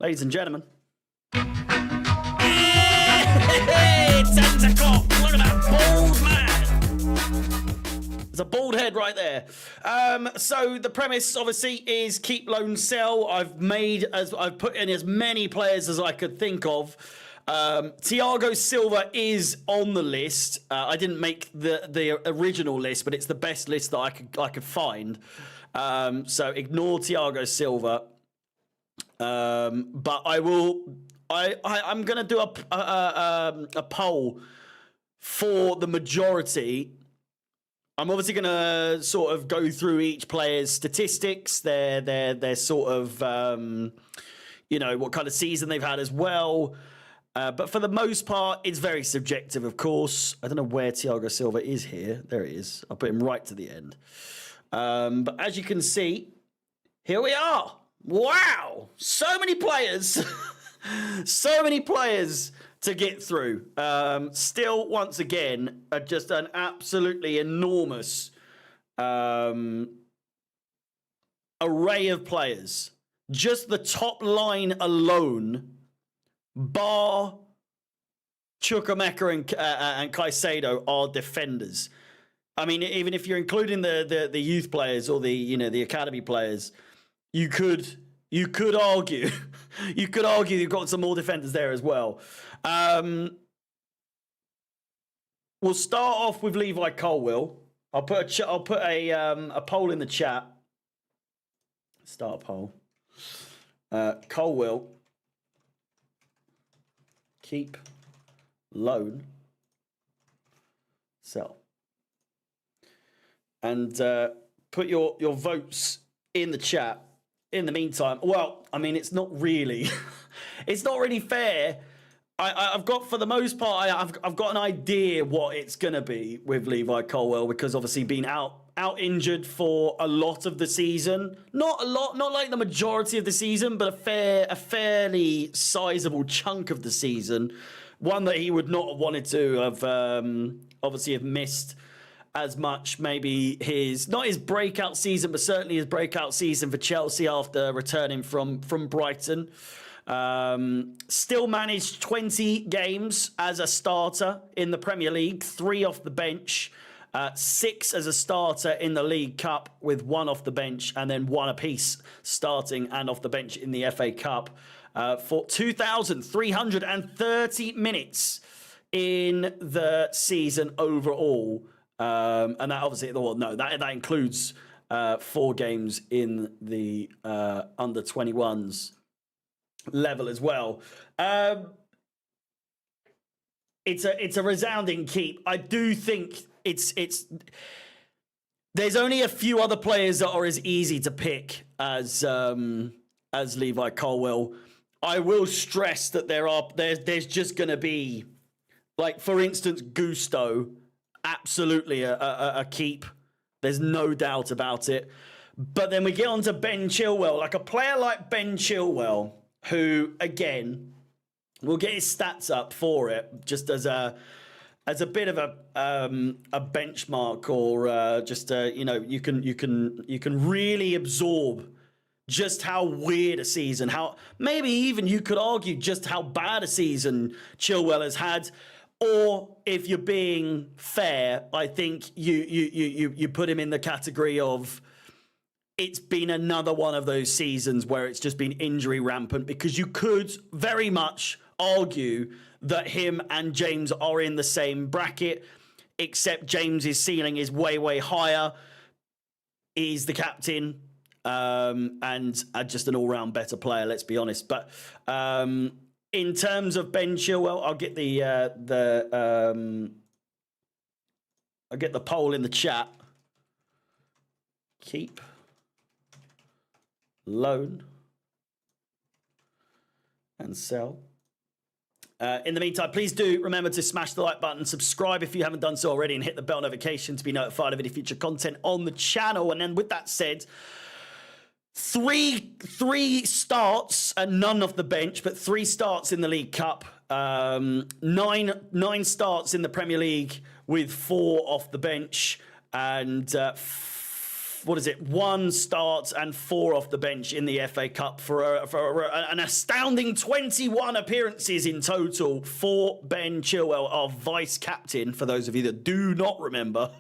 ladies and gentlemen. It's 10 o'clock. Look at that bald man. There's a bald head right there. So the premise, obviously, is keep, loan, sell. I've put in as many players as I could think of. Thiago Silva is on the list. I didn't make the original list, but it's the best list that I could find. So ignore Thiago Silva. But I will. I'm going to do a poll for the majority. I'm obviously going to sort of go through each player's statistics, their sort of, what kind of season they've had as well. But for the most part, it's very subjective, of course. I don't know where Thiago Silva is here. There he is. I'll put him right to the end. But as you can see, here we are. Wow. So many players. So many players to get through. Still, once again, just an absolutely enormous array of players. Just the top line alone, bar Chukwuemeka and Caicedo, are defenders. I mean, even if you're including the youth players or the academy players, you could argue you've got some more defenders there as well. We'll start off with Levi Colwill. I'll put a poll in the chat. Start a poll. Colwill. Keep, loan, sell. And put your votes in the chat. In the meantime, well, I mean, it's not really fair. I've got, for the most part, I've got an idea what it's gonna be with Levi Colwill, because obviously being out injured for a lot of the season. Not a lot, not like the majority of the season, but a fairly sizable chunk of the season. One that he would not have wanted to have obviously have missed as much. Maybe not his breakout season, but certainly his breakout season for Chelsea after returning from Brighton. Still managed 20 games as a starter in the Premier League, 3 off the bench, 6 as a starter in the League Cup with 1 off the bench, and then 1 apiece starting and off the bench in the FA Cup, for 2,330 minutes in the season overall. And that obviously, that includes 4 games in the under 21s level as well. It's a resounding keep. I do think it's there's only a few other players that are as easy to pick as Levi Colwill. I will stress that there's just going to be, like, for instance, Gusto. Absolutely a keep. There's no doubt about it. But then we get on to Ben Chilwell. Like a player like Ben Chilwell, who, again, we'll get his stats up for it, just as a bit of a benchmark, or you can really absorb just how weird a season, how maybe even you could argue just how bad a season Chilwell has had. Or if you're being fair, I think you put him in the category of, it's been another one of those seasons where it's just been injury rampant, because you could very much argue that him and James are in the same bracket, except James's ceiling is way, way higher. He's the captain and just an all-round better player, let's be honest. But in terms of Ben Chilwell, I'll get the poll in the chat. Keep, loan, and sell. In the meantime, please do remember to smash the like button, subscribe if you haven't done so already, and hit the bell notification to be notified of any future content on the channel. And then with that said, three starts and none off the bench, but 3 starts in the League Cup, 9 starts in the Premier League with 4 off the bench, and what is it? 1 start and 4 off the bench in the FA Cup for an astounding 21 appearances in total for Ben Chilwell, our vice captain. For those of you that do not remember,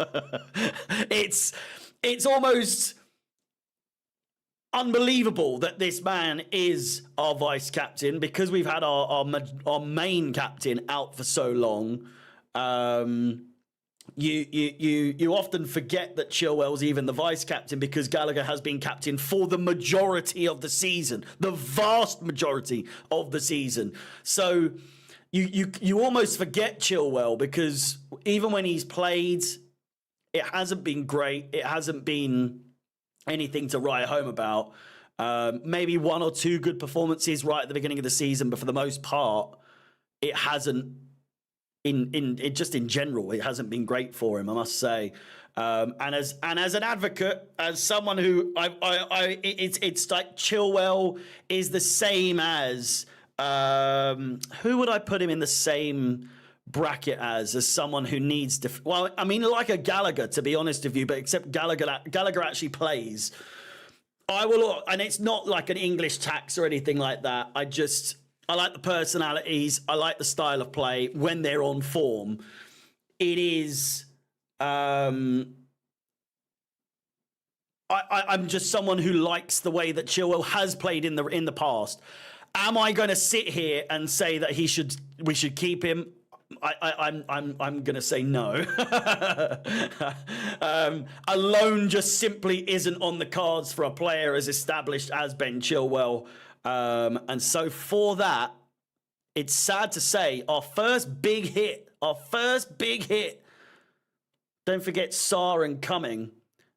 it's almost unbelievable that this man is our vice captain because we've had our main captain out for so long. You often forget that Chilwell's even the vice captain because Gallagher has been captain for the majority of the season, the vast majority of the season. So you almost forget Chilwell because even when he's played, it hasn't been great. It hasn't been anything to write home about. Maybe 1 or 2 good performances right at the beginning of the season, but for the most part, it hasn't. Just in general, it hasn't been great for him, I must say. And as an advocate, as someone who it's like Chilwell is the same as who would I put him in the same bracket as someone who needs well, I mean, like a Gallagher, to be honest with you, but except Gallagher actually plays. And it's not like an English tax or anything like that. I like the personalities. I like the style of play when they're on form. It is. I'm just someone who likes the way that Chilwell has played in the past. Am I going to sit here and say that we should keep him? I'm going to say no. A loan just simply isn't on the cards for a player as established as Ben Chilwell. And so for that, it's sad to say our first big hit. Don't forget Sarr and Cumming,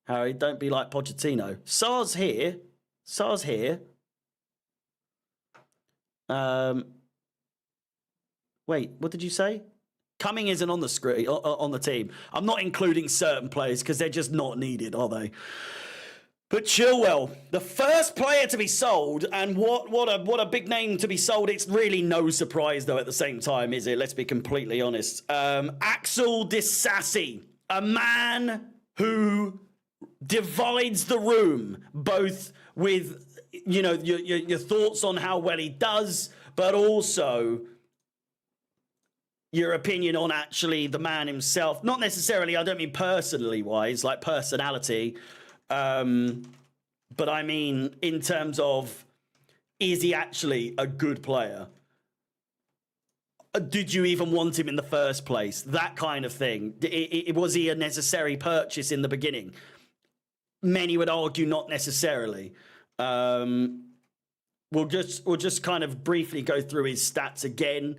Harry. Don't be like Pochettino. Sarr's here. Wait, what did you say? Cumming isn't on the screen, on the team. I'm not including certain players because they're just not needed, are they? But Chilwell, the first player to be sold, and what a big name to be sold. It's really no surprise, though, at the same time, is it? Let's be completely honest. Axel Disasi, a man who divides the room, both with, your thoughts on how well he does, but also your opinion on actually the man himself. Not necessarily, I don't mean personally wise, like personality, but I mean, in terms of, is he actually a good player? Did you even want him in the first place? That kind of thing. Was he a necessary purchase in the beginning? Many would argue not necessarily. We'll just kind of briefly go through his stats again.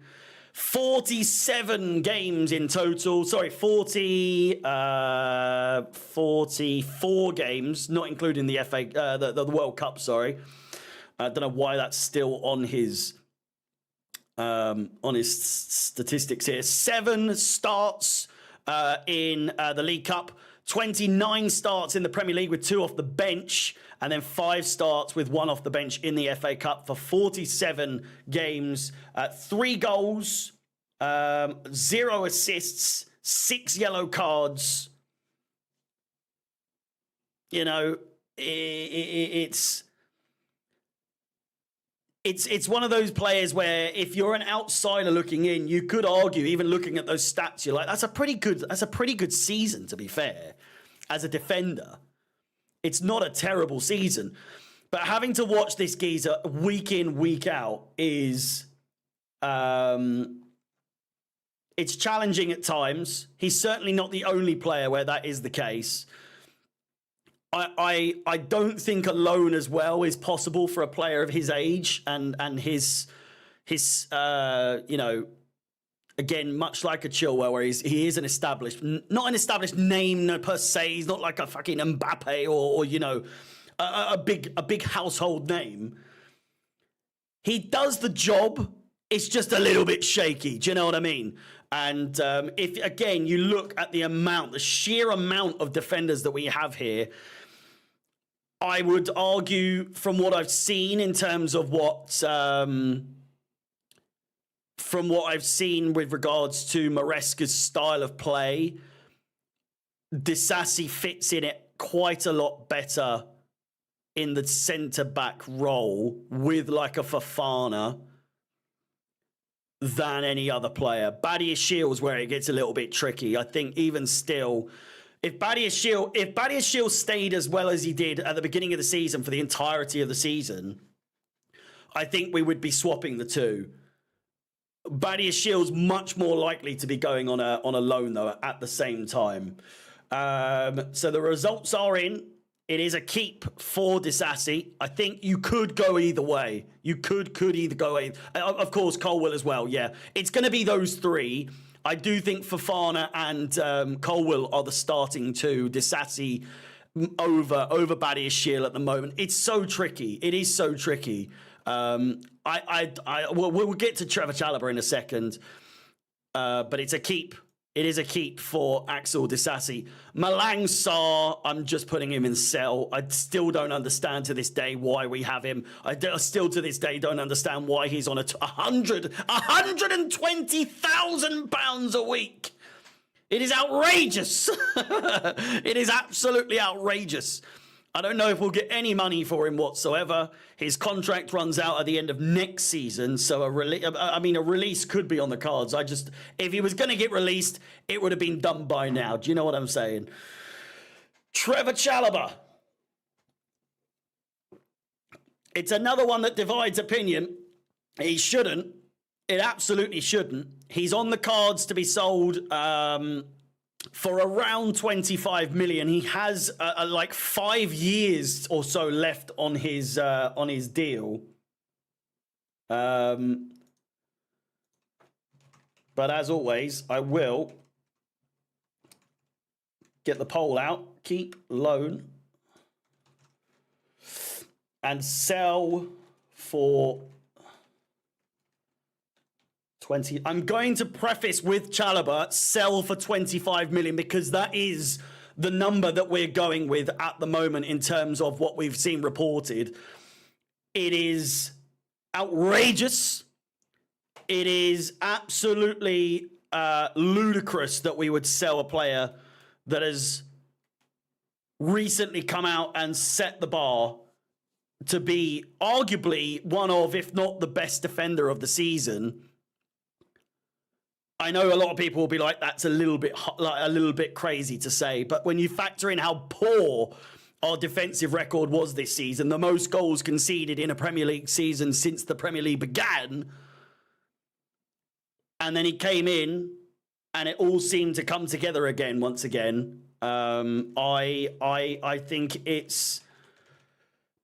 47 games in total. Sorry, 44 games, not including the the World Cup. Sorry, I don't know why that's still on his statistics here. 7 starts in the League Cup. 29 starts in the Premier League with 2 off the bench, and then 5 starts with 1 off the bench in the FA Cup for 47 games. 3 goals, 0 assists, 6 yellow cards. It's one of those players where if you're an outsider looking in, you could argue, even looking at those stats, you're like, that's a pretty good season, to be fair, as a defender. It's not a terrible season. But having to watch this geezer week in, week out is it's challenging at times. He's certainly not the only player where that is the case. I don't think a loan as well is possible for a player of his age and his again, much like a Chilwell, where he is not an established name per se. He's not like a fucking Mbappe or a big household name. He does the job. It's just a little bit shaky. Do you know what I mean? And if again you look at the sheer amount of defenders that we have here, I would argue from what I've seen in terms of from what I've seen with regards to Maresca's style of play, Disasi fits in it quite a lot better in the centre-back role with like a Fofana than any other player. Badiashile where it gets a little bit tricky. I think even still, if Badiashile stayed as well as he did at the beginning of the season for the entirety of the season, I think we would be swapping the two. Badiashile's much more likely to be going on a loan though at the same time. So the results are in. It is a keep for Disassi. I think you could go either way. You could either go either. Of course, Colwill as well. Yeah, it's going to be those three. I do think Fofana and Colwill are the starting two. Disassi over Badiashile at the moment. It's so tricky. It is so tricky. We'll get to Trevor Chalobah in a second, but it's a keep. It is a keep for Axel Disassi. Malang Sarr, I'm just putting him in sell. I still don't understand to this day why we have him. Still to this day don't understand why he's on £120,000 a week. It is outrageous. It is absolutely outrageous. I don't know if we'll get any money for him whatsoever. His contract runs out at the end of next season, so a release could be on the cards. If he was going to get released, it would have been done by now. Do you know what I'm saying? Trevor Chalobah. It's another one that divides opinion. He shouldn't. It absolutely shouldn't. He's on the cards to be sold for around 25 million. He has like 5 years or so left on his deal. But as always, I will get the poll out, keep, loan, and sell for 20. I'm going to preface with Chalobah, sell for 25 million, because that is the number that we're going with at the moment in terms of what we've seen reported. It is outrageous. It is absolutely ludicrous that we would sell a player that has recently come out and set the bar to be arguably one of, if not the best defender of the season. I know a lot of people will be like, that's a little bit crazy to say, but when you factor in how poor our defensive record was this season, the most goals conceded in a Premier League season since the Premier League began, and then he came in and it all seemed to come together again once again. I think it's,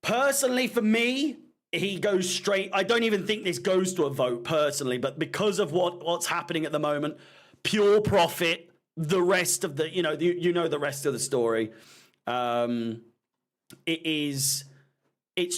personally for me, he goes straight. I don't even think this goes to a vote personally, but because of what's happening at the moment, pure profit, the rest of the, the rest of the story. It's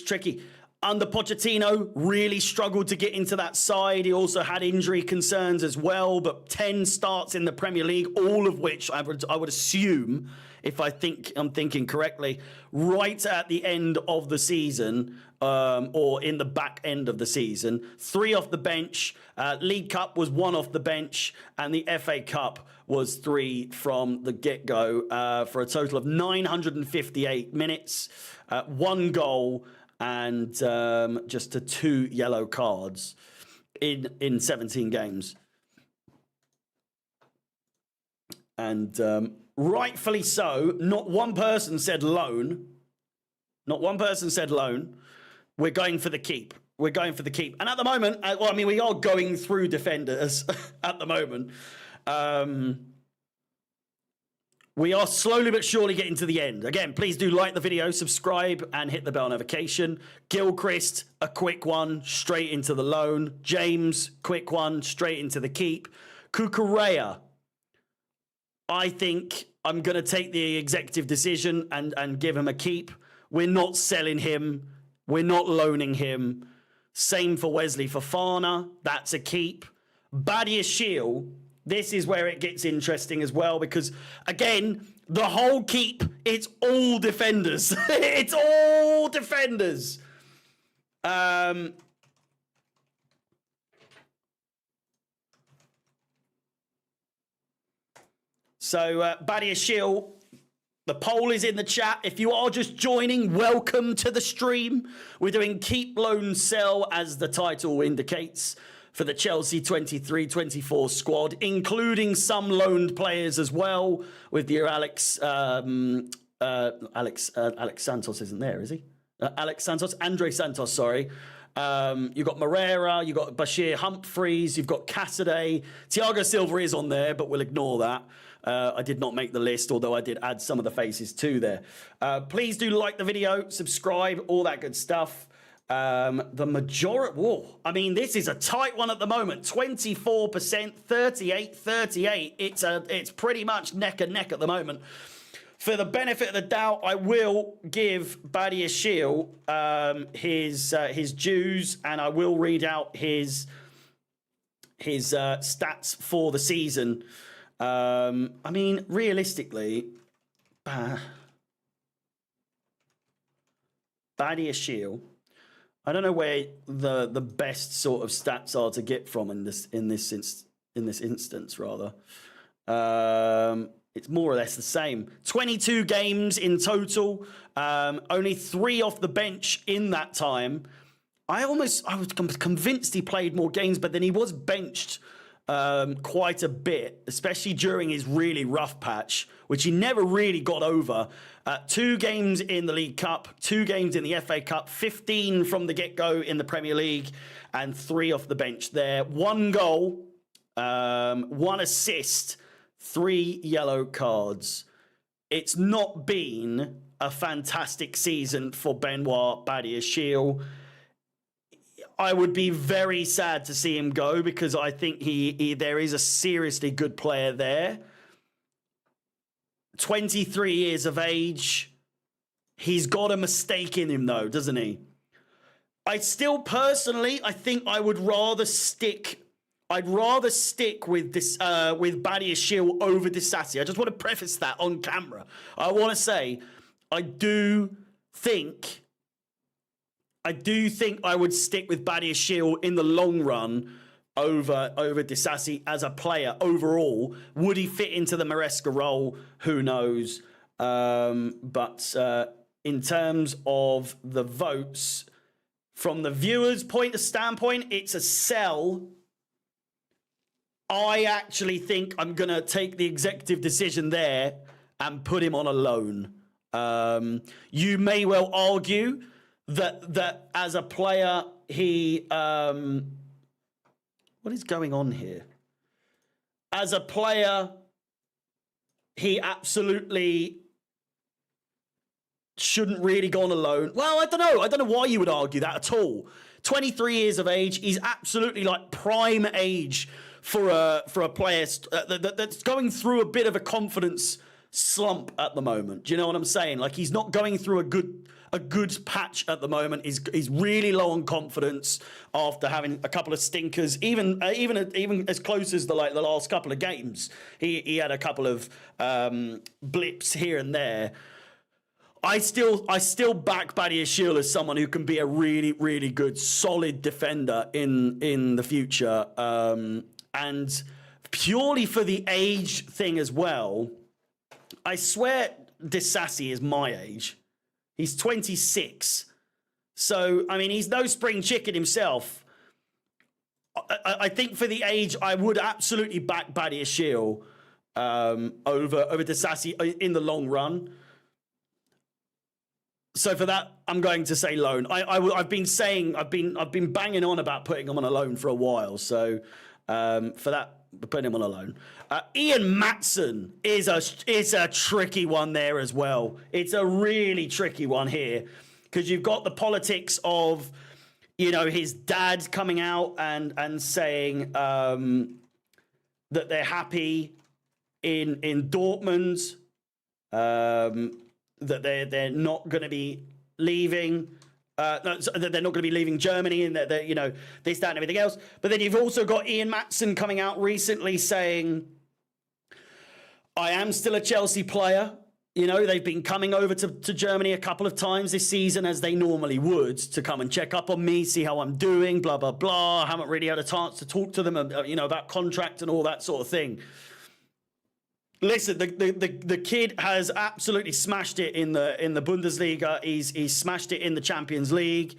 tricky. Under Pochettino, really struggled to get into that side. He also had injury concerns as well, but 10 starts in the Premier League, all of which I would assume, if I'm thinking correctly, right at the end of the season, or in the back end of the season. 3 off the bench. League Cup was 1 off the bench, and the FA Cup was 3 from the get-go, for a total of 958 minutes, 1 goal, and just 2 yellow cards in 17 games. And rightfully so, not one person said loan. Not one person said loan. We're going for the keep. We're going for the keep. And at the moment, we are going through defenders at the moment. We are slowly but surely getting to the end. Again, please do like the video, subscribe, and hit the bell notification. Gilchrist, a quick one, straight into the loan. James, quick one, straight into the keep. Kukurea, I think I'm going to take the executive decision and give him a keep. We're not selling him. We're not loaning him. Same for Wesley Fofana. That's a keep. Badiashile, this is where it gets interesting as well, because, again, the whole keep, it's all defenders. It's all defenders. So Badiashile, The poll is in the chat. If you are just joining, welcome to the stream. We're doing keep, loan, sell, as the title indicates, for the Chelsea 23-24 squad, including some loaned players as well, with your Alex Santos isn't there, is he? Alex Santos, Andre Santos, sorry. You've got Moreira, you've got Bashir Humphreys, you've got Cassidy. Thiago Silva is on there, but we'll ignore that. I did not make the list, although I did add some of the faces to there. Please do like the video, subscribe, all that good stuff. The majority, whoa, I mean, this is a tight one at the moment. 24%, 38-38. It's pretty much neck and neck at the moment. For the benefit of the doubt, I will give Badiashile his dues, and I will read out his stats for the season. I mean, realistically, Badiashile, I don't know where the best sort of stats are to get from in this instance rather. It's more or less the same. 22 games in total, only 3 off the bench in that time. I was convinced he played more games, but then he was benched quite a bit, especially during his really rough patch, which he never really got over. 2 games in the League Cup, 2 games in the FA Cup, 15 from the get-go in the Premier League, and 3 off the bench there. 1 goal, 1 assist, 3 yellow cards. It's not been a fantastic season for Benoit Badiashile. I would be very sad to see him go, because I think there is a seriously good player there. 23 years of age. He's got a mistake in him though, doesn't he? I still personally, I think I would rather stick with this with Badiashile over Disassi. I just want to preface that on camera. I want to say I do think I would stick with Badiashile in the long run over Disassi as a player overall. Would he fit into the Maresca role? Who knows? But in terms of the votes, from the viewers' standpoint, it's a sell. I actually think I'm going to take the executive decision there and put him on a loan. You may well argue that as a player, he... what is going on here? As a player, he absolutely shouldn't really go on a loan. Well, I don't know. I don't know why you would argue that at all. 23 years of age. He's absolutely like prime age for a player that's going through a bit of a confidence slump at the moment. Do you know what I'm saying? Like, he's not going through a good patch at the moment. He's really low on confidence after having a couple of stinkers. Even as close as the last couple of games, he had a couple of blips here and there. I still back Badiashile as someone who can be a really, really good, solid defender in the future. And purely for the age thing as well, I swear Disassi is my age. He's 26. So, I mean, he's no spring chicken himself. I think for the age, I would absolutely back Badiashile over Disassi in the long run. So for that, I'm going to say loan. I've been banging on about putting him on a loan for a while. So for that, putting him on a loan. Ian Matson is a tricky one there as well. It's a really tricky one here, because you've got the politics of, you know, his dad coming out and saying that they're happy in Dortmund. That they're not going to be leaving, that they're not going to be leaving Germany, and that you know, this, that, and everything else. But then you've also got Ian Matson coming out recently saying, "I am still a Chelsea player. You know, they've been coming over to Germany a couple of times this season, as they normally would, to come and check up on me, see how I'm doing, blah blah blah. I haven't really had a chance to talk to them, you know, about contract and all that sort of thing." Listen, the kid has absolutely smashed it in the Bundesliga. He's smashed it in the Champions League.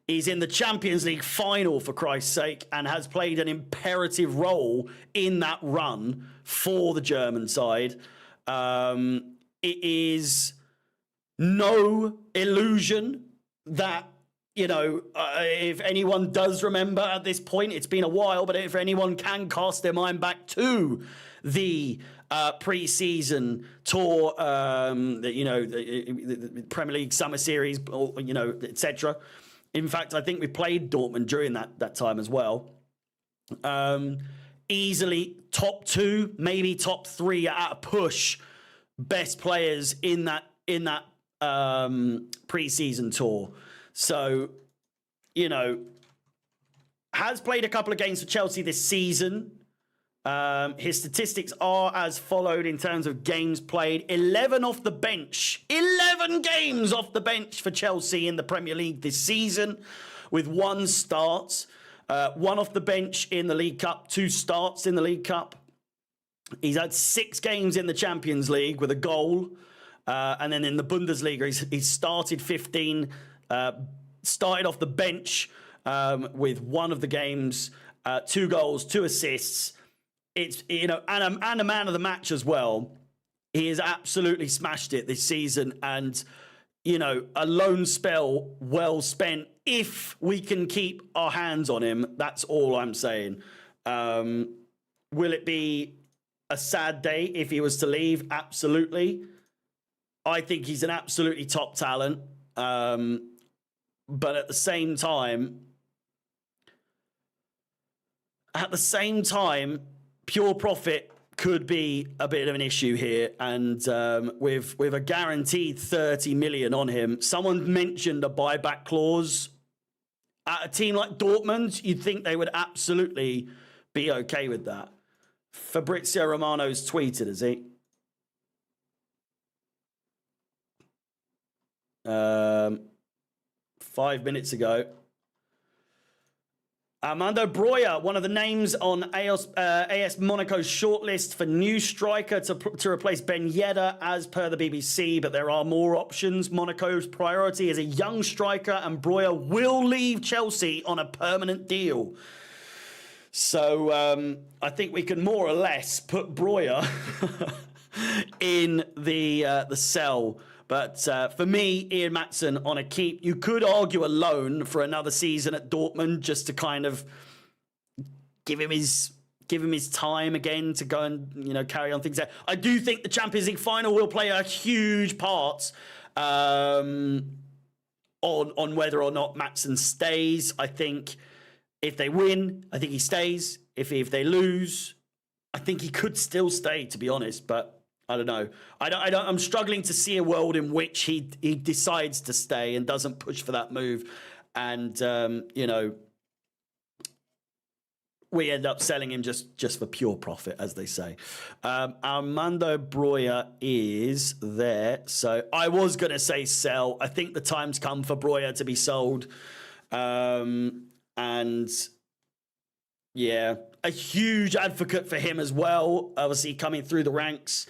He's in the Champions League final, for Christ's sake, and has played an imperative role in that run for the German side. It is no illusion that, if anyone does remember at this point, it's been a while, but if anyone can cast their mind back to the pre-season tour, the Premier League Summer Series, etc. In fact, I think we played Dortmund during that time as well. Easily top 2, maybe top 3 at a push, best players in that pre-season tour. So, has played a couple of games for Chelsea this season. His statistics are as followed in terms of games played. 11 off the bench. 11 games off the bench for Chelsea in the Premier League this season, with 1 start. 1 off the bench in the League Cup, 2 starts in the League Cup. He's had 6 games in the Champions League with a goal. And then in the Bundesliga, he's started 15, started off the bench with 1 of the games, 2 goals, 2 assists. It's, and a man of the match as well. He has absolutely smashed it this season, and a loan spell well spent. If we can keep our hands on him, that's all I'm saying. Will it be a sad day if he was to leave? Absolutely. I think he's an absolutely top talent, but at the same time, pure profit could be a bit of an issue here, and with a guaranteed 30 million on him. Someone mentioned a buyback clause. At a team like Dortmund, you'd think they would absolutely be okay with that. Fabrizio Romano's tweeted, has he? 5 minutes ago. Armando Broja, one of the names on AS Monaco's shortlist for new striker to replace Ben Yedder, as per the BBC, but there are more options. Monaco's priority is a young striker, and Broja will leave Chelsea on a permanent deal. So I think we can more or less put Broja in the cell. But for me, Ian Maatsen on a keep. You could argue a loan for another season at Dortmund just to kind of give him his time again to go and carry on things there. I do think the Champions League final will play a huge part on whether or not Maatsen stays. I think if they win, I think he stays. If they lose, I think he could still stay, to be honest, but I don't know. I'm struggling to see a world in which he decides to stay and doesn't push for that move, and we end up selling him just for pure profit, as they say. Armando Broja is there, so I was gonna say sell. I think the time's come for Broja to be sold, and yeah, a huge advocate for him as well. Obviously, coming through the ranks.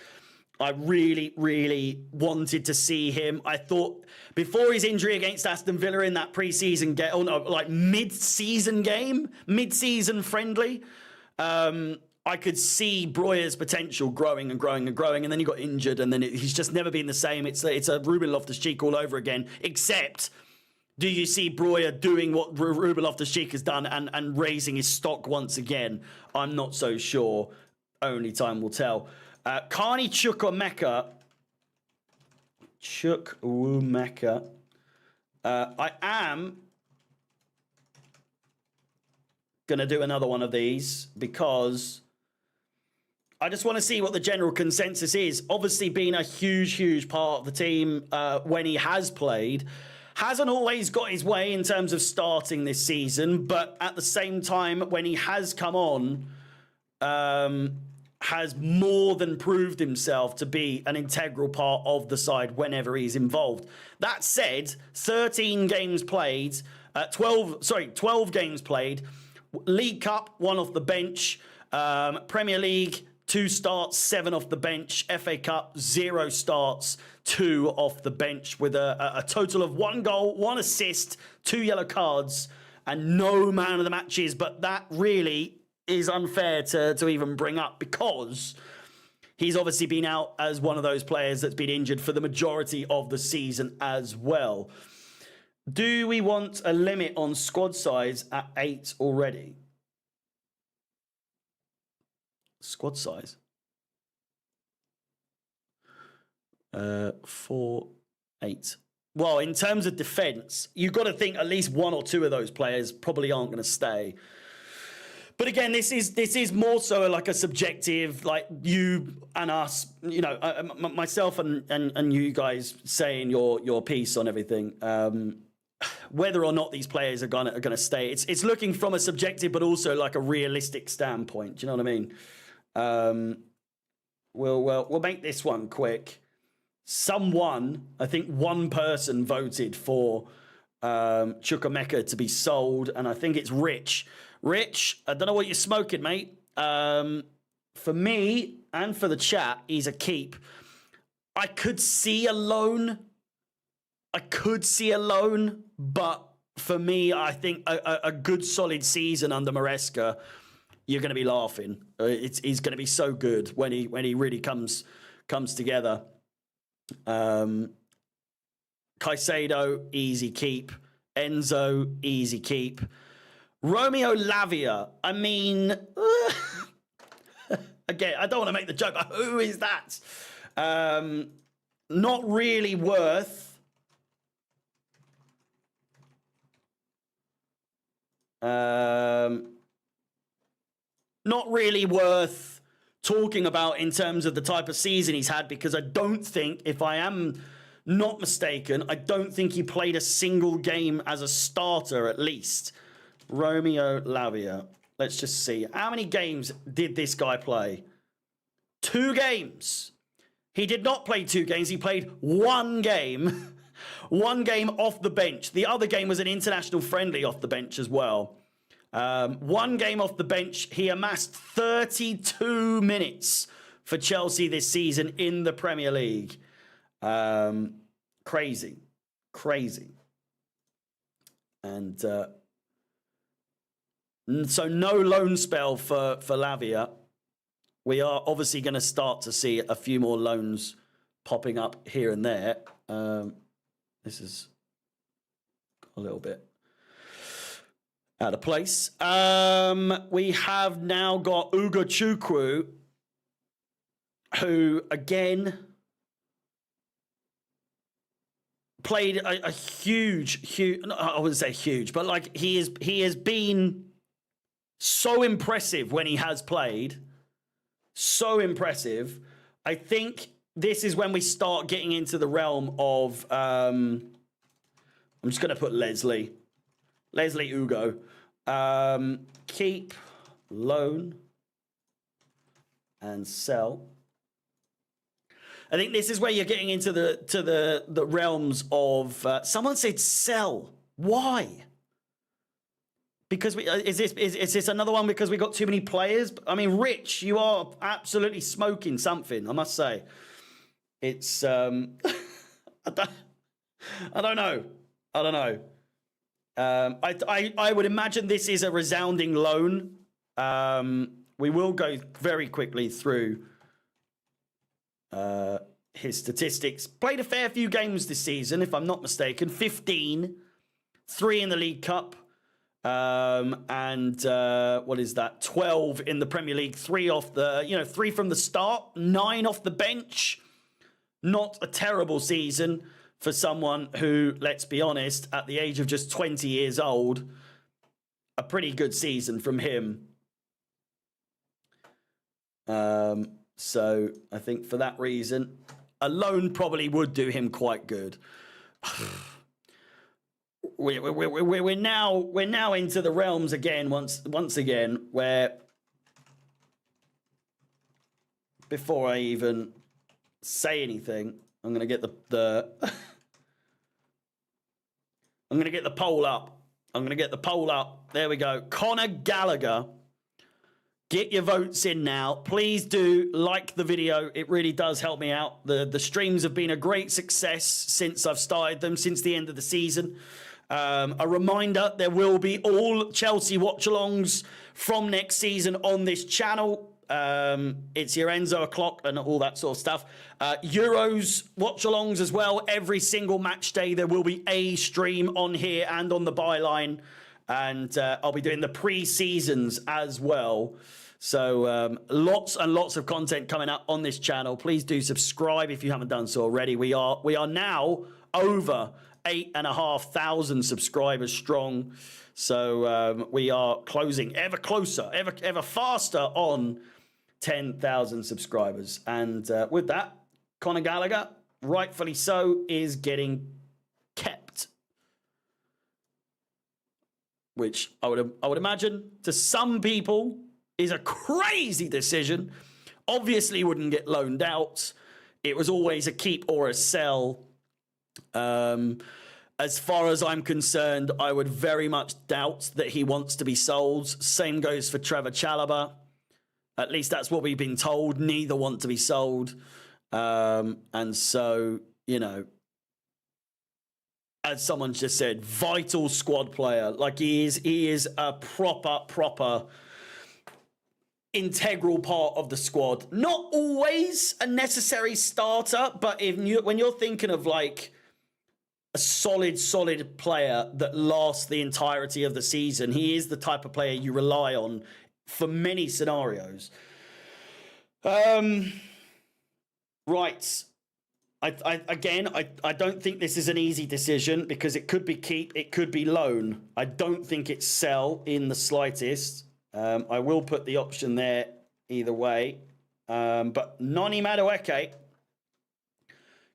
I really, really wanted to see him. I thought before his injury against Aston Villa in that pre-season game, mid-season friendly, I could see Broja's potential growing and growing and growing, and then he got injured, and then he's just never been the same. It's a Ruben Loftus-Cheek all over again, except do you see Broja doing what Ruben Loftus-Cheek has done and raising his stock once again? I'm not so sure. Only time will tell. Carney Chukwuemeka. I am going to do another one of these because I just want to see what the general consensus is. Obviously, being a huge, huge part of the team when he has played, hasn't always got his way in terms of starting this season, but at the same time, when he has come on, has more than proved himself to be an integral part of the side whenever he's involved. That said, 13 games played, 12 games played, League Cup, 1 off the bench, Premier League, 2 starts, 7 off the bench. FA Cup, 0 starts, 2 off the bench with a total of 1 goal, 1 assist, 2 yellow cards, and no man of the matches. But that really is unfair to even bring up because he's obviously been out as one of those players that's been injured for the majority of the season as well. Do we want a limit on squad size at 8 already? Squad size? 4, 8. Well, in terms of defense, you've got to think at least 1 or 2 of those players probably aren't going to stay. But again, this is more so like a subjective, like you and us, you know, myself and you guys saying your piece on everything. Whether or not these players are gonna stay, it's looking from a subjective but also like a realistic standpoint. Do you know what I mean? We'll make this one quick. I think one person voted for Chukwuemeka to be sold, and I think it's Rich. Rich, I don't know what you're smoking, mate. For me and for the chat, he's a keep. I could see a loan, but for me, I think a good solid season under Maresca, you're going to be laughing. He's going to be so good when he really comes together. Caicedo, easy keep. Enzo, easy keep. Romeo Lavia, I mean, again, I don't want to make the joke, but who is that? Not really worth. Not really worth talking about in terms of the type of season he's had, because I don't think, if I am not mistaken, I don't think he played a single game as a starter at least. Romeo Lavia. Let's just see. How many games did this guy play? 2 games. He did not play 2 games. He played 1 game. 1 game off the bench. The other game was an international friendly off the bench as well. 1 game off the bench. He amassed 32 minutes for Chelsea this season in the Premier League. Crazy. And so no loan spell for Lavia. We are obviously going to start to see a few more loans popping up here and there. This is a little bit out of place. We have now got Ugo Chukwu, who again played a huge, I wouldn't say huge, but like he has been so impressive when he has played. So impressive. I think this is when we start getting into the realm of, I'm just going to put Leslie Ugo. Keep, loan, and sell. I think this is where you're getting into the realms of, someone said sell. Why? Because is this another one because we got too many players? I mean, Rich, you are absolutely smoking something, I must say. It's I don't know. I would imagine this is a resounding loan. We will go very quickly through his statistics. Played a fair few games this season, if I'm not mistaken. 15, 3 in the League Cup. And what is that? 12 in the Premier League, 3 off the, 3 from the start, 9 off the bench. Not a terrible season for someone who, let's be honest, at the age of just 20 years old, a pretty good season from him. So I think for that reason, a loan probably would do him quite good. We're now into the realms again once again where, before I even say anything, I'm gonna get the I'm gonna get the poll up. There we go. Conor Gallagher Get your votes in now. Please do like the video. It really does help me out. The streams have been a great success since I've started them, since the end of the season. A reminder, there will be all Chelsea watch-alongs from next season on this channel. It's your Enzo o'clock and all that sort of stuff. Euros watch-alongs as well. Every single match day there will be a stream on here and on the byline. And I'll be doing the pre-seasons as well. So lots and lots of content coming up on this channel. Please do subscribe if you haven't done so already. We are now over 8,500 subscribers strong. So we are closing ever closer, ever faster on 10,000 subscribers. And with that, Conor Gallagher, rightfully so, is getting kept. Which I would imagine to some people is a crazy decision. Obviously wouldn't get loaned out. It was always a keep or a sell. As far as I'm concerned, I would very much doubt that he wants to be sold. Same goes for Trevor Chalobah. At least that's what we've been told. Neither want to be sold. And so, you know, as someone just said, vital squad player. Like he is a proper integral part of the squad. Not always a necessary starter, but when you're thinking of like a solid player that lasts the entirety of the season, he is the type of player you rely on for many scenarios. Right. I don't think this is an easy decision because it could be keep, it could be loan. I don't think it's sell in the slightest. I will put the option there either way. But Noni Madueke,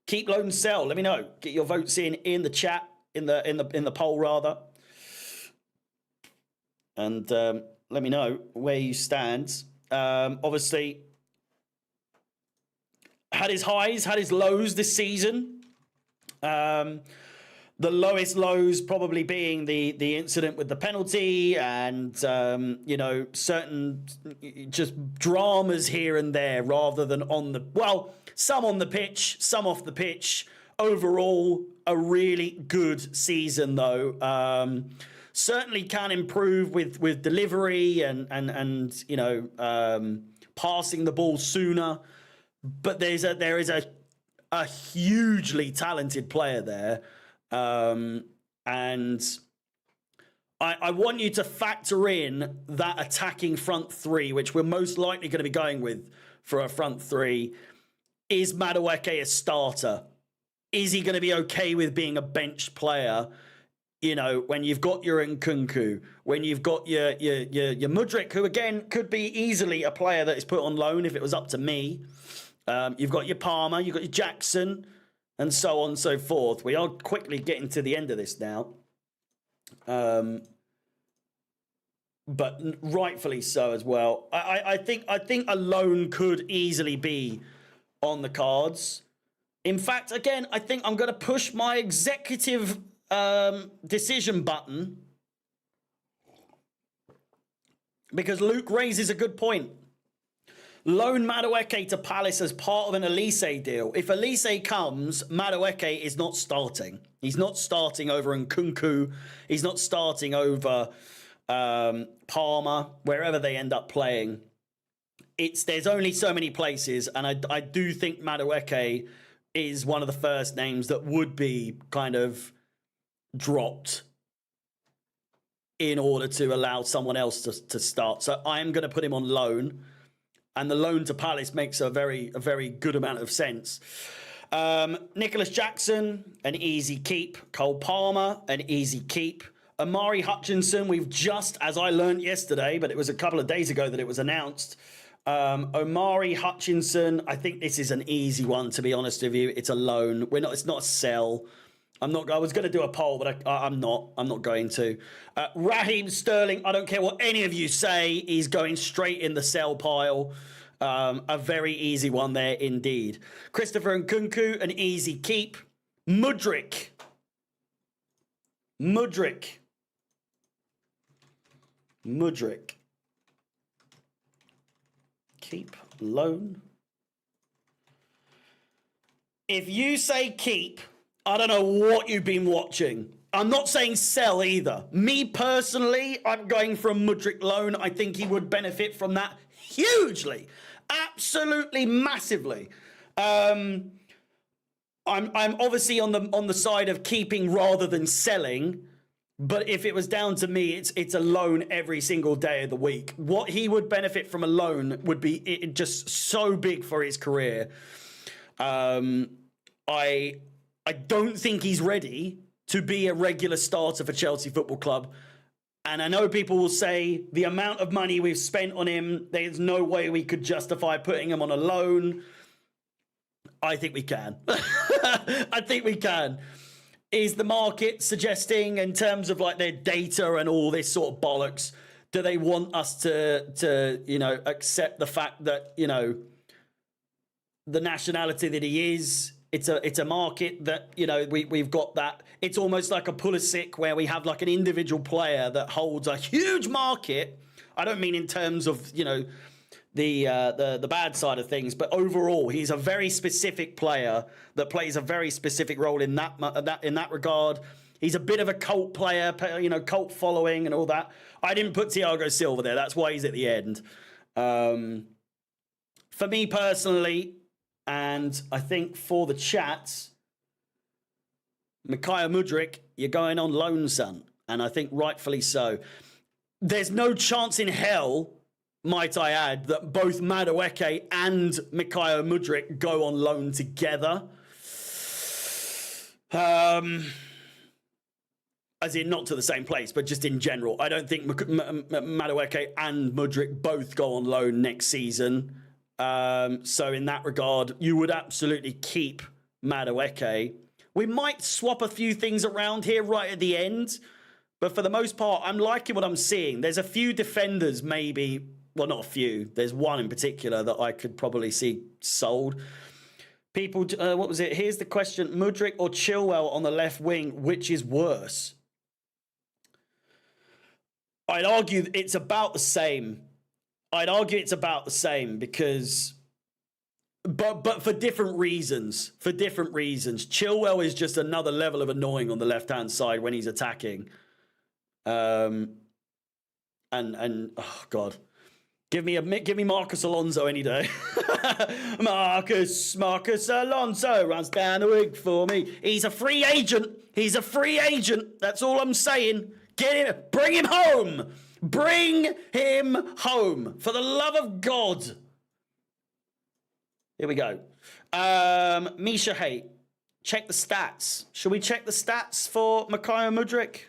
keep, loan, sell. Let me know. Get your votes in the chat, in the poll rather, and let me know where you stand. Obviously, had his highs, had his lows this season. The lowest lows probably being the incident with the penalty and, you know, certain just dramas here and there rather than some on the pitch, some off the pitch. Overall, a really good season, though. Certainly can improve with delivery and you know, passing the ball sooner. But there is a hugely talented player there. And I want you to factor in that attacking front three, which we're most likely going to be going with for a front three. Is Madueke a starter? Is he going to be okay with being a bench player? You know, when you've got your Nkunku, when you've got your Mudryk, who again could be easily a player that is put on loan if it was up to me. You've got your Palmer, you've got your Jackson, and so on and so forth. We are quickly getting to the end of this now. But rightfully so as well. I think a loan could easily be on the cards. In fact, again, I think I'm going to push my executive decision button because Luke raises a good point. Loan Madueke to Palace as part of an Elise deal. If Elise comes, Madueke is not starting. He's not starting over Nkunku. He's not starting over Palmer, wherever they end up playing. There's only so many places, and I do think Madueke is one of the first names that would be kind of dropped in order to allow someone else to start. So I am going to put him on loan. And the loan to Palace makes a very good amount of sense. Nicholas Jackson, an easy keep. Cole Palmer, an easy keep. Amari Hutchinson, we've just, as I learned yesterday, but it was a couple of days ago that it was announced. Omari Hutchinson, I think this is an easy one, to be honest with you. It's a loan. It's not a sell. I was going to do a poll, but I'm not. I'm not going to. Raheem Sterling, I don't care what any of you say, he's going straight in the sell pile. A very easy one there indeed. Christopher Nkunku, an easy keep. Mudryk. Keep, loan. If you say keep, I don't know what you've been watching. I'm not saying sell either. Me personally, I'm going for a Mudryk loan. I think he would benefit from that hugely, absolutely massively. I'm obviously on the side of keeping rather than selling. But if it was down to me, it's a loan every single day of the week. What he would benefit from a loan would be just so big for his career. I don't think he's ready to be a regular starter for Chelsea Football Club. And I know people will say the amount of money we've spent on him, there's no way we could justify putting him on a loan. I think we can. I think we can. Is the market suggesting, in terms of like their data and all this sort of bollocks, do they want us to accept the fact that, the nationality that he is? It's a market that, we've got that. It's almost like a Pulisic where we have like an individual player that holds a huge market. I don't mean in terms of, the bad side of things, but overall, he's a very specific player that plays a very specific role in that regard. He's a bit of a cult player, cult following and all that. I didn't put Thiago Silva there. That's why he's at the end. For me personally, and I think for the chat, Mikhail Mudryk, you're going on loan, son. And I think rightfully so. There's no chance in hell, might I add, that both Madueke and Mikhail Mudryk go on loan together. As in, not to the same place, but just in general. I don't think Madueke and Mudryk both go on loan next season. So in that regard, you would absolutely keep Madueke. We might swap a few things around here right at the end, but for the most part, I'm liking what I'm seeing. There's a few defenders maybe, well, not a few. There's one in particular that I could probably see sold. People, what was it? Here's the question. Mudryk or Chilwell on the left wing, which is worse? I'd argue it's about the same. Because, but for different reasons. Chilwell is just another level of annoying on the left-hand side when he's attacking. And oh God, give me Marcus Alonso any day. Marcus Alonso runs down the wing for me. He's a free agent. That's all I'm saying. Get him, bring him home. Bring him home, for the love of God. Here we go. Misha Haight, check the stats. Should we check the stats for Mikhail Mudryk?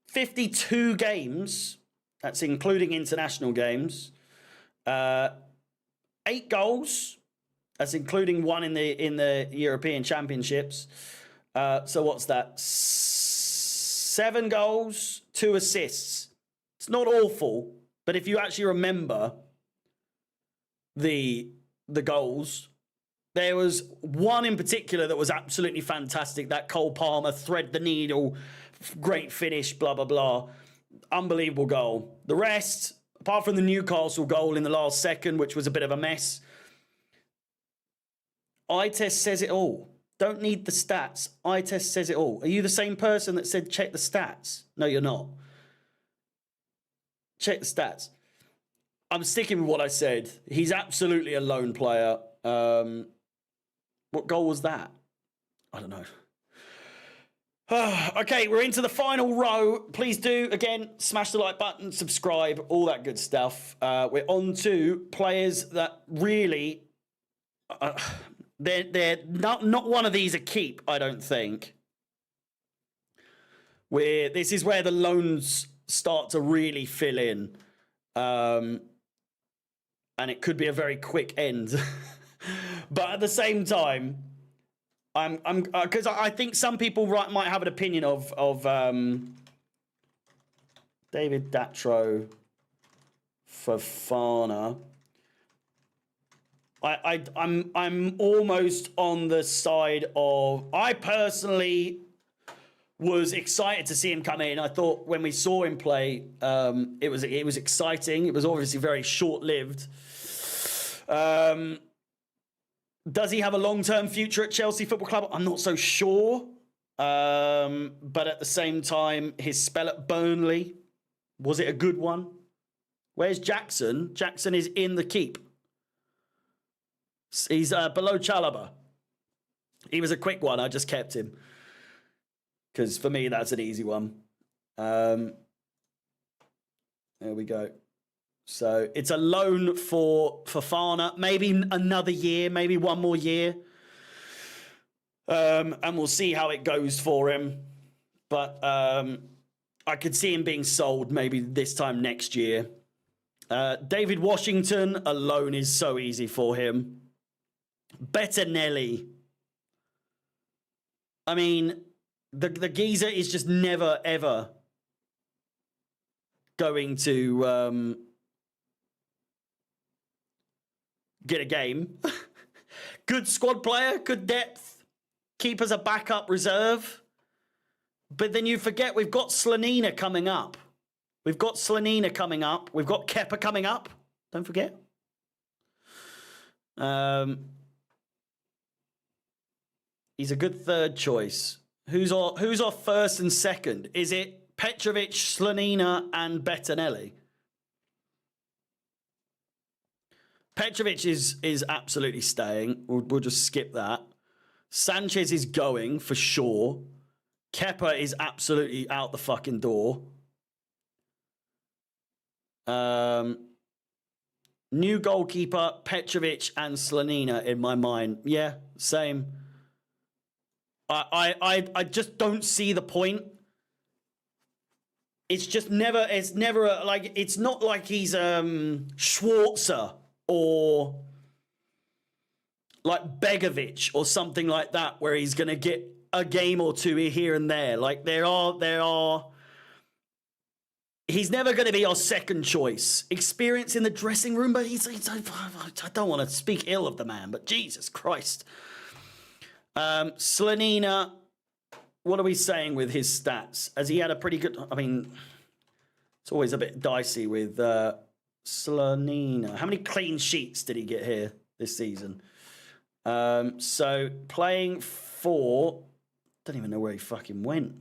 52 games. That's including international games. 8 goals. That's including one in the European Championships. So what's that? 7 goals, 2 assists. It's not awful, but if you actually remember the goals, there was one in particular that was absolutely fantastic. That Cole Palmer thread the needle, great finish, blah blah blah, unbelievable goal. The rest, apart from the Newcastle goal in the last second, which was a bit of a mess, eye test says it all. Don't need the stats. Eye test says it all. Are you the same person that said check the stats? No, you're not. Check the stats. I'm sticking with what I said. He's absolutely a lone player. What goal was that? I don't know. Okay, we're into the final row. Please do, again, smash the like button, subscribe, all that good stuff. We're on to players that really... They're not one of these a keep, I don't think. This is where the loans start to really fill in. And it could be a very quick end. But at the same time, because I think some people might have an opinion of David Datro, Fofana. I'm almost on the side of, I personally was excited to see him come in. I thought when we saw him play, it was exciting. It was obviously very short-lived. Does he have a long-term future at Chelsea Football Club? I'm not so sure. But at the same time, his spell at Burnley, was it a good one? Where's Jackson? Jackson is in the keep. He's below Chalobah. He was a quick one. I just kept him. Because for me, that's an easy one. There we go. So it's a loan for Fofana. Maybe another year, maybe one more year. And we'll see how it goes for him. But I could see him being sold maybe this time next year. David Washington, a loan is so easy for him. Bettinelli. I mean, the geezer is just never, ever going to get a game. Good squad player, good depth. Keep as a backup reserve. But then you forget we've got Slanina coming up. We've got Kepa coming up. Don't forget. He's a good third choice. Who's our first and second? Is it Petrovic, Slanina, and Bettinelli? Petrovic is absolutely staying. We'll just skip that. Sanchez is going for sure. Kepa is absolutely out the fucking door. New goalkeeper, Petrovic and Slanina in my mind. Yeah, same. I just don't see the point. It's never like, it's not like he's Schwarzer or like Begovic or something like that, where he's going to get a game or two here and there. Like there are. He's never going to be our second choice. Experience in the dressing room, but I don't want to speak ill of the man, but Jesus Christ. Slanina, what are we saying with his stats? Has he had a pretty good... I mean, it's always a bit dicey with Slanina. How many clean sheets did he get here this season? So playing for... I don't even know where he fucking went.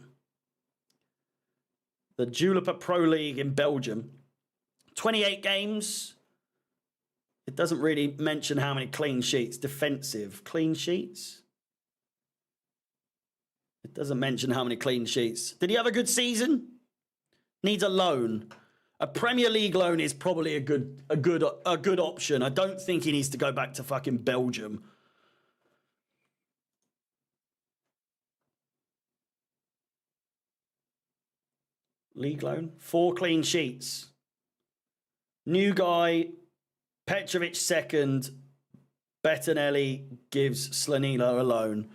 The Jupiler Pro League in Belgium. 28 games. It doesn't really mention how many clean sheets. Defensive clean sheets. It doesn't mention how many clean sheets. Did he have a good season? Needs a loan. A Premier League loan is probably a good option. I don't think he needs to go back to fucking Belgium. League loan. 4 clean sheets. New guy. Petrovic second. Bettinelli gives Slanina a loan.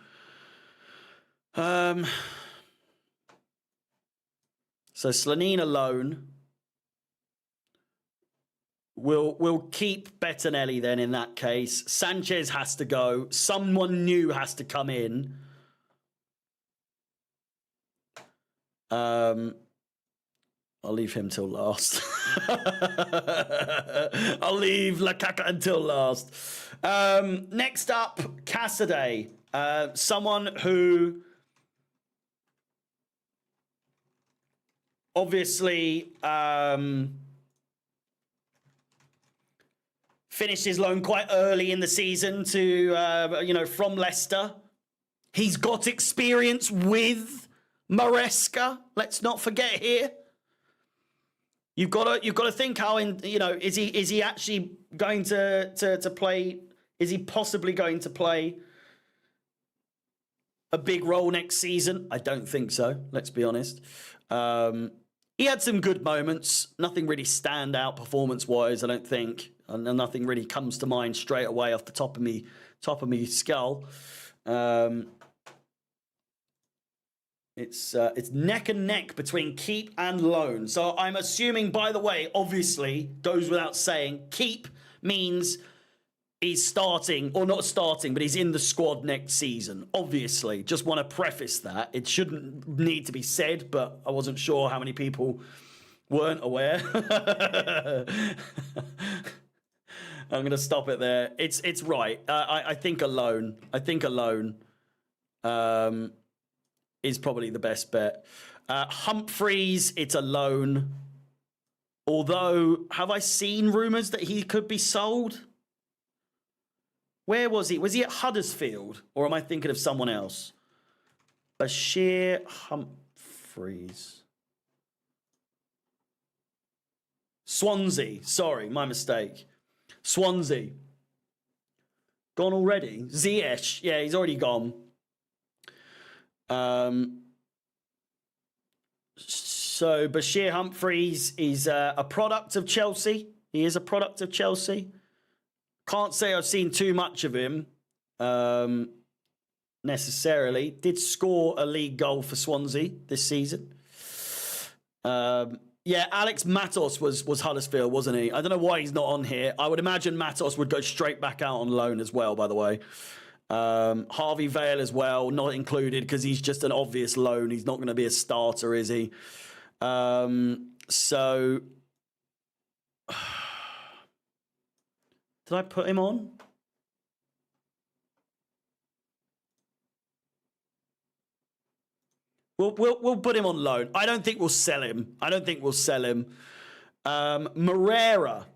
So Slanina loan. We'll keep Bettinelli then in that case. Sanchez has to go. Someone new has to come in. I'll leave him till last. I'll leave Lukaku until last. Next up, Cassidy. Someone who obviously finished his loan quite early in the season to, from Leicester. He's got experience with Maresca. Let's not forget here. You've got to think how is he actually going to play? Is he possibly going to play a big role next season? I don't think so. Let's be honest. He had some good moments. Nothing really stand out performance wise. I don't think, and nothing really comes to mind straight away off the top of me skull. It's neck and neck between keep and loan. So I'm assuming, by the way, obviously, goes without saying, keep means he's starting, or not starting, but he's in the squad next season. Obviously, just want to preface that. It shouldn't need to be said, but I wasn't sure how many people weren't aware. I'm going to stop it there. It's right. I think a loan. Is probably the best bet. Humphreys, it's a loan. Although, have I seen rumours that he could be sold? Where was he? Was he at Huddersfield? Or am I thinking of someone else? Bashir Humphreys. Swansea. Sorry, my mistake. Swansea. Gone already? Ziyech. Yeah, he's already gone. So Bashir Humphreys is a product of Chelsea. He is a product of Chelsea. Can't say I've seen too much of him necessarily. Did score a league goal for Swansea this season. Yeah, Alex Matos was Huddersfield, wasn't he? I don't know why he's not on here. I would imagine Matos would go straight back out on loan as well, by the way. Harvey Vale as well, not included because he's just an obvious loan. He's not going to be a starter, is he? So did I put him on? We'll put him on loan. I don't think we'll sell him. Moreira.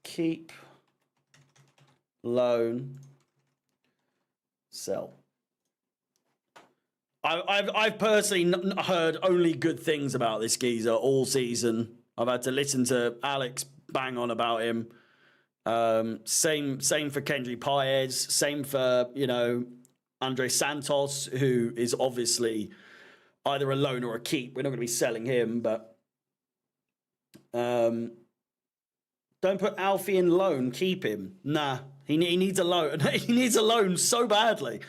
Keep, loan, sell. I've personally heard only good things about this geezer all season. I've had to listen to Alex bang on about him. Same for Kendry Paez. Same for Andre Santos, who is obviously either a loan or a keep. We're not going to be selling him, but don't put Alfie in loan. Keep him. Nah, he needs a loan. He needs a loan so badly.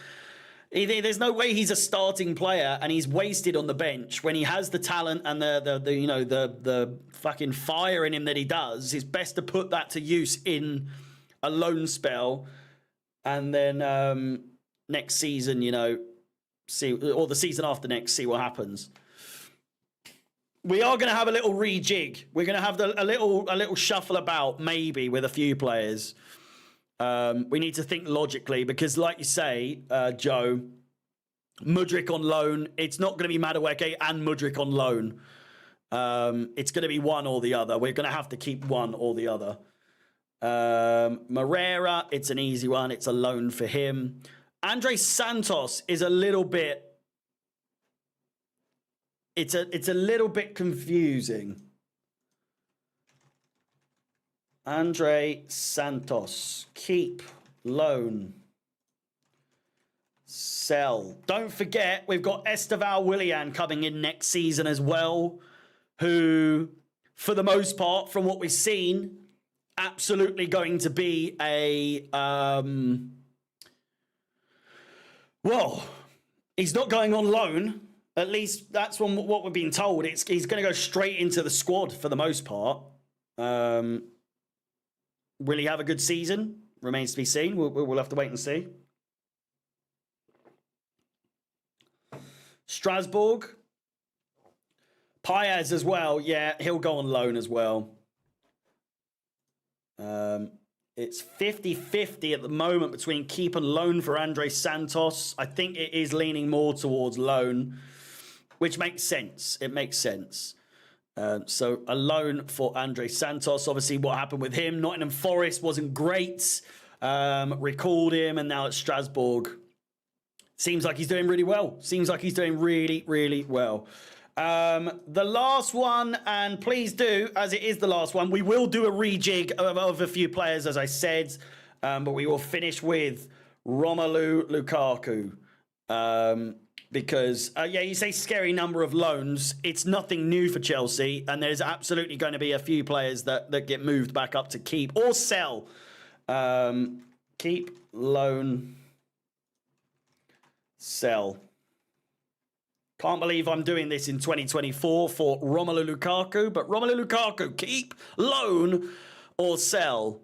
There's no way he's a starting player and he's wasted on the bench when he has the talent and the fucking fire in him that he does. It's best to put that to use in a loan spell, and then next season, see, or the season after next, see what happens. We are going to have a little rejig. We're going to have a little shuffle about, maybe, with a few players. We need to think logically because, like you say, Joe, Mudryk on loan. It's not going to be Madueke and Mudryk on loan. It's going to be one or the other. We're going to have to keep one or the other. Moreira, it's an easy one. It's a loan for him. Andre Santos is a little bit... It's a little bit confusing. Andre Santos. Keep. Loan. Sell. Don't forget, we've got Esteval Willian coming in next season as well, who, for the most part, from what we've seen, absolutely going to be a... well, he's not going on loan. At least that's what we're being told. He's going to go straight into the squad for the most part. Will he have a good season? Remains to be seen. We'll have to wait and see. Strasbourg. Paez as well. Yeah, he'll go on loan as well. It's 50-50 at the moment between keep and loan for Andre Santos. I think it is leaning more towards loan, which makes sense. It makes sense. So a loan for Andre Santos. Obviously, what happened with him, Nottingham Forest wasn't great. Recalled him, and now at Strasbourg. Seems like he's doing really well. Seems like he's doing really, really well. The last one, and please do, as it is the last one, we will do a rejig of a few players, as I said, but we will finish with Romelu Lukaku. Because, you say scary number of loans. It's nothing new for Chelsea, and there's absolutely going to be a few players that get moved back up to keep or sell. Keep, loan, sell. Can't believe I'm doing this in 2024 for Romelu Lukaku, but Romelu Lukaku, keep, loan, or sell.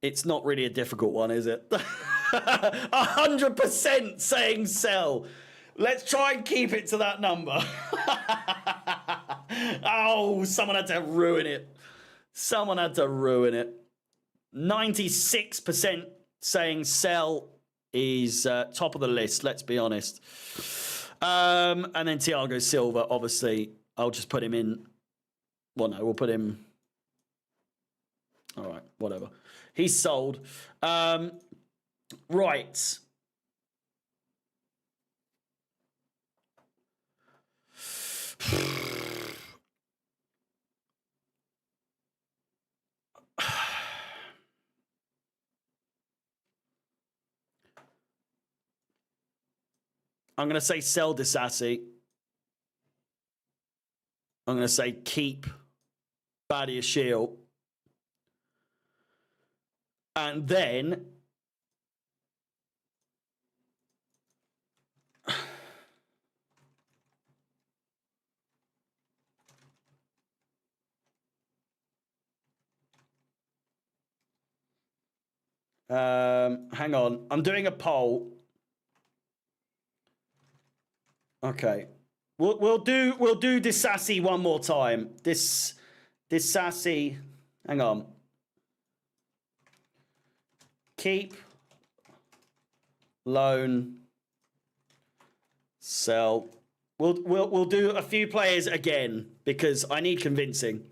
It's not really a difficult one, is it? 100% saying sell. Let's try and keep it to that number. Oh, someone had to ruin it. Someone had to ruin it. 96% saying sell is top of the list, let's be honest. And then Thiago Silva, obviously, I'll just put him in. Well, no, we'll put him. All right, whatever. He's sold. Right. I'm going to say sell Disassi. I'm going to say keep Badiashile. And then hang on. I'm doing a poll. Okay. We'll do Disassi one more time. Disassi. Hang on. Keep, loan, sell. We'll do a few players again because I need convincing.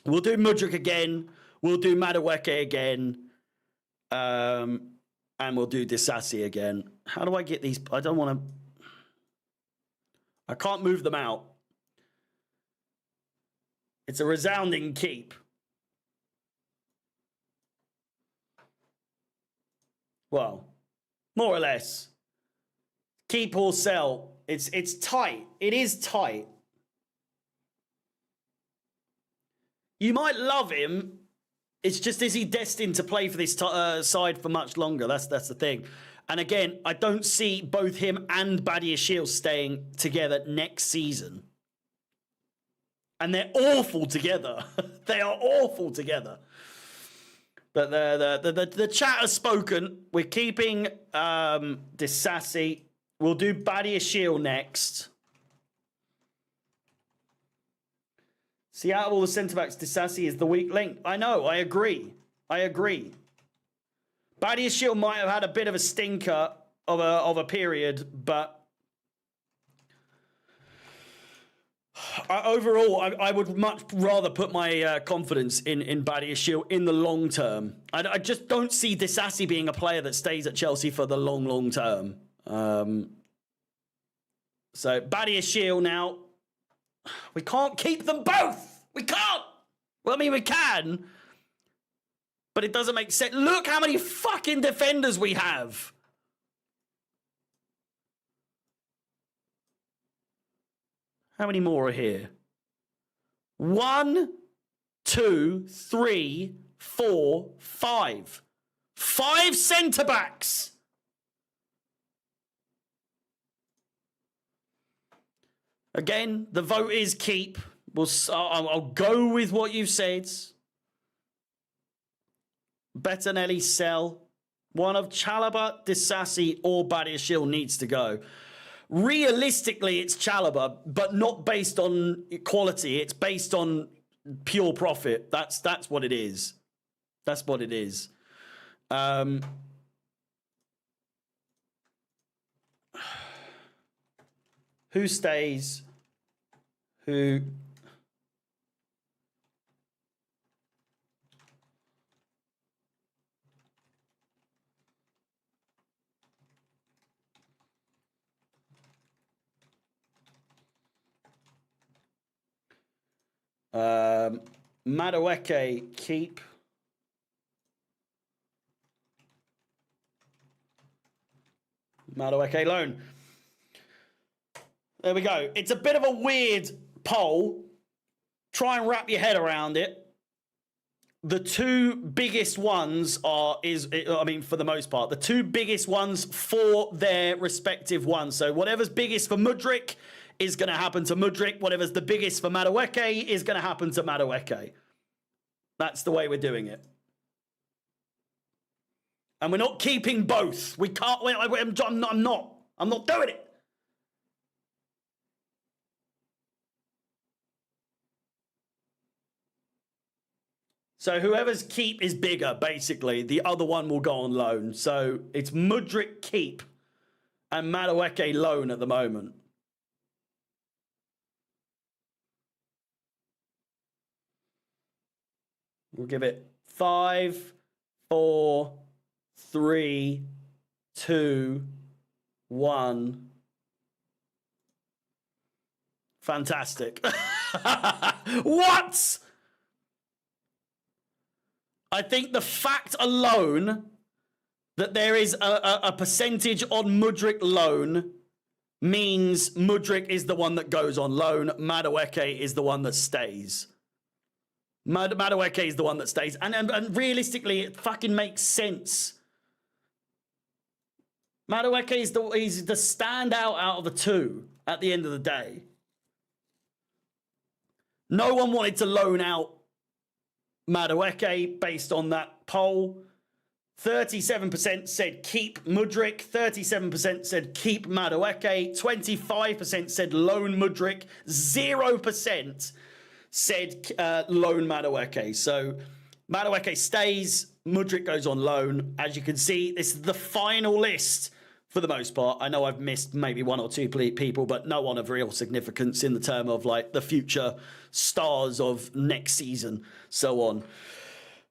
We'll do Mudryk again. We'll do Madueke again. And we'll do Disassi again. How do I get these? I don't want to. I can't move them out. It's a resounding keep. Well, more or less. Keep or sell. It's tight. It is tight. You might love him. It's just, is he destined to play for this side for much longer? That's the thing. And again, I don't see both him and Badiashile staying together next season. And they're awful together. They are awful together. But the chat has spoken. We're keeping Disassi. We'll do Badiashile next. See, out of all the centre-backs, Disassi is the weak link. I know, I agree. Badiashile might have had a bit of a stinker of a period, but overall, I would much rather put my confidence in Badiashile in the long term. I just don't see Disassi being a player that stays at Chelsea for the long term. So Badiashile now. We can't keep them both. We can't. Well, I mean, we can. But it doesn't make sense. Look how many fucking defenders we have. How many more are here? 1, 2, 3, 4, 5. 5 centre-backs. Again, the vote is keep. I'll go with what you've said. Bettinelli, sell. One of Chalobah, Disassi, or Badiashile needs to go. Realistically, it's Chalobah, but not based on quality. It's based on pure profit. That's what it is. That's what it is. Who stays? Who? Madueke, keep. Madueke, loan. There we go. It's a bit of a weird poll. Try and wrap your head around it. the two biggest ones for the most part, the two biggest ones for their respective ones. So whatever's biggest for Mudryk is going to happen to Mudryk. Whatever's the biggest for Madueke is going to happen to Madueke. That's the way we're doing it. And we're not keeping both. We can't. I'm not doing it. So whoever's keep is bigger, basically, the other one will go on loan. So it's Mudryk keep and Madueke loan at the moment. We'll give it 5, 4, 3, 2, 1. Fantastic. What? I think the fact alone that there is a percentage on Mudryk loan means Mudryk is the one that goes on loan. Madueke is the one that stays. Madueke is the one that stays. And realistically, it fucking makes sense. Madueke is he's the standout out of the two at the end of the day. No one wanted to loan out Madueke based on that poll. 37% said keep Mudryk. 37% said keep Madueke. 25% said loan Mudryk. 0% said loan Madueke. So Madueke stays. Mudryk goes on loan. As you can see, this is the final list for the most part. I know I've missed maybe one or two people, but no one of real significance in the term of like the future stars of next season, so on.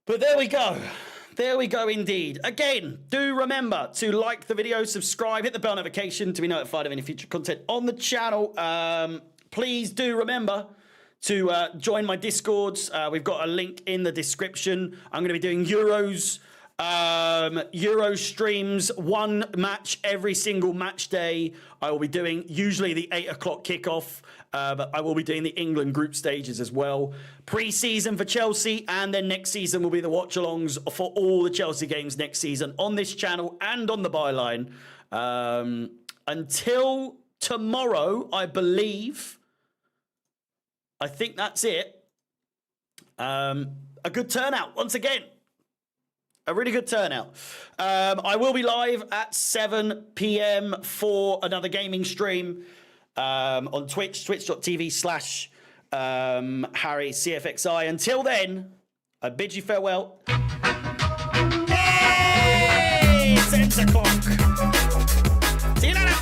But there we go. There we go indeed. Again, do remember to like the video, subscribe, hit the bell notification to be notified of any future content on the channel. Please do remember to join my Discords. We've got a link in the description. I'm going to be doing Euros streams, one match every single match day. I will be doing usually the 8 o'clock kickoff, but I will be doing the England group stages as well. Pre-season for Chelsea, and then next season will be the watch-alongs for all the Chelsea games next season on this channel and on the Byline. Until tomorrow, I believe. I think that's it. A good turnout once again. A really good turnout. I will be live at 7 p.m. for another gaming stream on Twitch, twitch.tv/HarryCFXI. Until then, I bid you farewell. Hey! It's 10 o'clock. See you later.